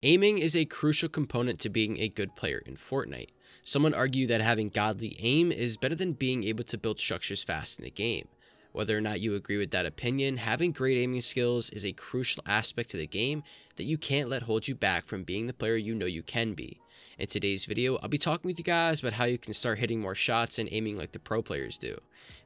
Aiming is a crucial component to being a good player in Fortnite. Some would argue that having godly aim is better than being able to build structures fast in the game. Whether or not you agree with that opinion, having great aiming skills is a crucial aspect to the game that you can't let hold you back from being the player you know you can be. In today's video, I'll be talking with you guys about how you can start hitting more shots and aiming like the pro players do.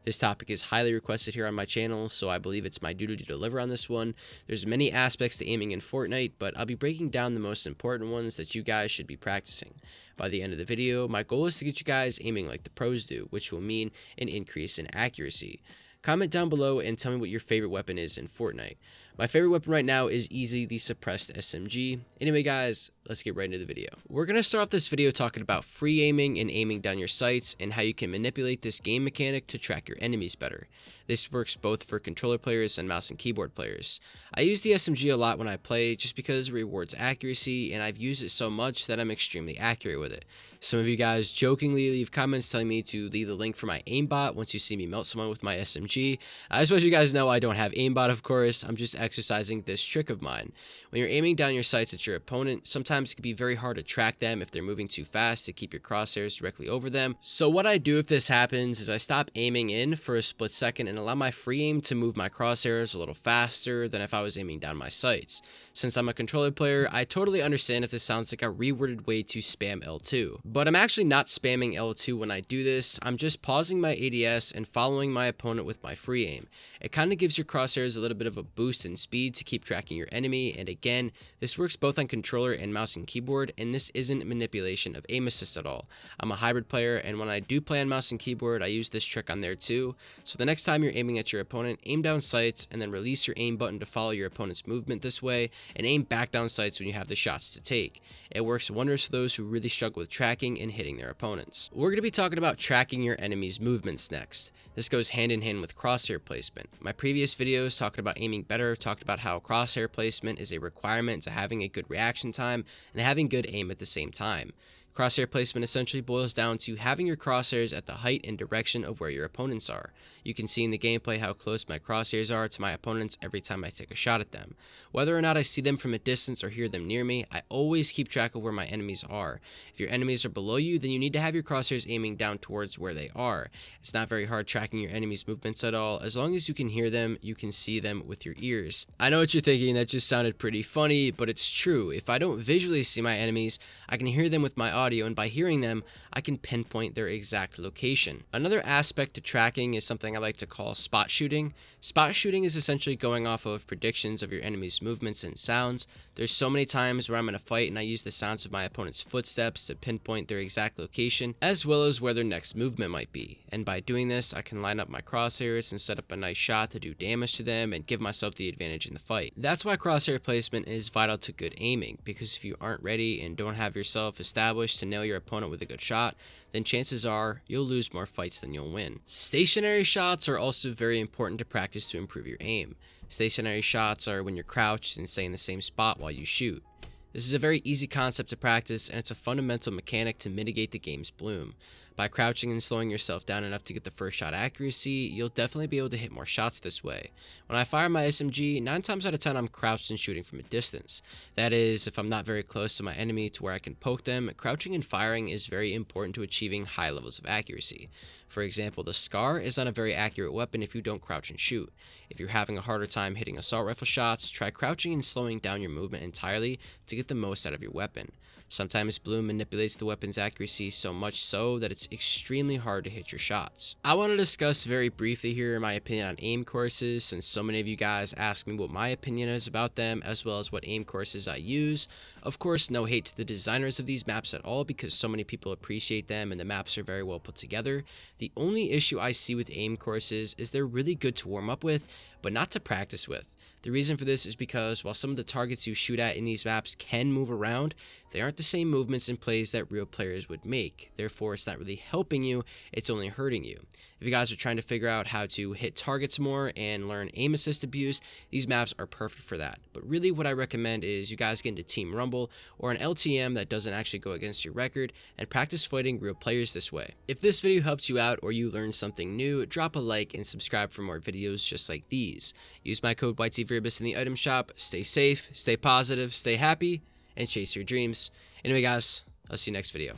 This topic is highly requested here on my channel, so I believe it's my duty to deliver on this one. There's many aspects to aiming in Fortnite, but I'll be breaking down the most important ones that you guys should be practicing. By the end of the video, my goal is to get you guys aiming like the pros do, which will mean an increase in accuracy. Comment down below and tell me what your favorite weapon is in Fortnite. My favorite weapon right now is easily the suppressed SMG. Anyway guys, let's get right into the video. We're going to start off this video talking about free aiming and aiming down your sights and how you can manipulate this game mechanic to track your enemies better. This works both for controller players and mouse and keyboard players. I use the SMG a lot when I play just because it rewards accuracy, and I've used it so much that I'm extremely accurate with it. Some of you guys jokingly leave comments telling me to leave the link for my aimbot once you see me melt someone with my SMG. I just want you guys to know I don't have aimbot, of course. I'm just exercising this trick of mine. When you're aiming down your sights at your opponent, sometimes it can be very hard to track them if they're moving too fast to keep your crosshairs directly over them. So what I do if this happens is I stop aiming in for a split second and allow my free aim to move my crosshairs a little faster than if I was aiming down my sights. Since I'm a controller player, I totally understand if this sounds like a reworded way to spam L2. But I'm actually not spamming L2 when I do this. I'm just pausing my ADS and following my opponent with my free aim. It kind of gives your crosshairs a little bit of a boost in speed to keep tracking your enemy, and again, this works both on controller and mouse and keyboard, and this isn't manipulation of aim assist at all. I'm a hybrid player, and when I do play on mouse and keyboard, I use this trick on there too. So the next time you're aiming at your opponent, aim down sights and then release your aim button to follow your opponent's movement this way, and aim back down sights when you have the shots to take. It works wonders for those who really struggle with tracking and hitting their opponents. We're going to be talking about tracking your enemy's movements next. This goes hand in hand with crosshair placement. My previous videos talking about aiming better talked about how crosshair placement is a requirement to having a good reaction time and having good aim at the same time. Crosshair placement essentially boils down to having your crosshairs at the height and direction of where your opponents are. You can see in the gameplay how close my crosshairs are to my opponents every time I take a shot at them. Whether or not I see them from a distance or hear them near me, I always keep track of where my enemies are. If your enemies are below you, then you need to have your crosshairs aiming down towards where they are. It's not very hard tracking your enemies' movements at all. As long as you can hear them, you can see them with your ears. I know what you're thinking, that just sounded pretty funny, but it's true. If I don't visually see my enemies, I can hear them with my audio, and by hearing them, I can pinpoint their exact location. Another aspect to tracking is something I like to call spot shooting. Spot shooting is essentially going off of predictions of your enemy's movements and sounds. There's so many times where I'm in a fight and I use the sounds of my opponent's footsteps to pinpoint their exact location, as well as where their next movement might be. And by doing this, I can line up my crosshairs and set up a nice shot to do damage to them and give myself the advantage in the fight. That's why crosshair placement is vital to good aiming, because if you aren't ready and don't have yourself established to nail your opponent with a good shot, then chances are you'll lose more fights than you'll win. Stationary shots are also very important to practice to improve your aim. Stationary shots are when you're crouched and stay in the same spot while you shoot. This is a very easy concept to practice, and it's a fundamental mechanic to mitigate the game's bloom. By crouching and slowing yourself down enough to get the first shot accuracy, you'll definitely be able to hit more shots this way. When I fire my SMG, 9 times out of 10 I'm crouched and shooting from a distance. That is, if I'm not very close to my enemy to where I can poke them, crouching and firing is very important to achieving high levels of accuracy. For example, the Scar is not a very accurate weapon if you don't crouch and shoot. If you're having a harder time hitting assault rifle shots, try crouching and slowing down your movement entirely to get the most out of your weapon. Sometimes bloom manipulates the weapon's accuracy so much so that it's extremely hard to hit your shots. I want to discuss very briefly here my opinion on aim courses, since so many of you guys ask me what my opinion is about them, as well as what aim courses I use. Of course, no hate to the designers of these maps at all, because so many people appreciate them and the maps are very well put together. The only issue I see with aim courses is they're really good to warm up with, but not to practice with. The reason for this is because while some of the targets you shoot at in these maps can move around, they aren't the same movements and plays that real players would make. Therefore, it's not really helping you, it's only hurting you. If you guys are trying to figure out how to hit targets more and learn aim assist abuse, these maps are perfect for that. But really what I recommend is you guys get into Team Rumble or an LTM that doesn't actually go against your record and practice fighting real players this way. If this video helped you out or you learned something new, drop a like and subscribe for more videos just like these. Use my code YTVeribus in the item shop. Stay safe, stay positive, stay happy, and chase your dreams. Anyway, guys, I'll see you next video.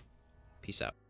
Peace out.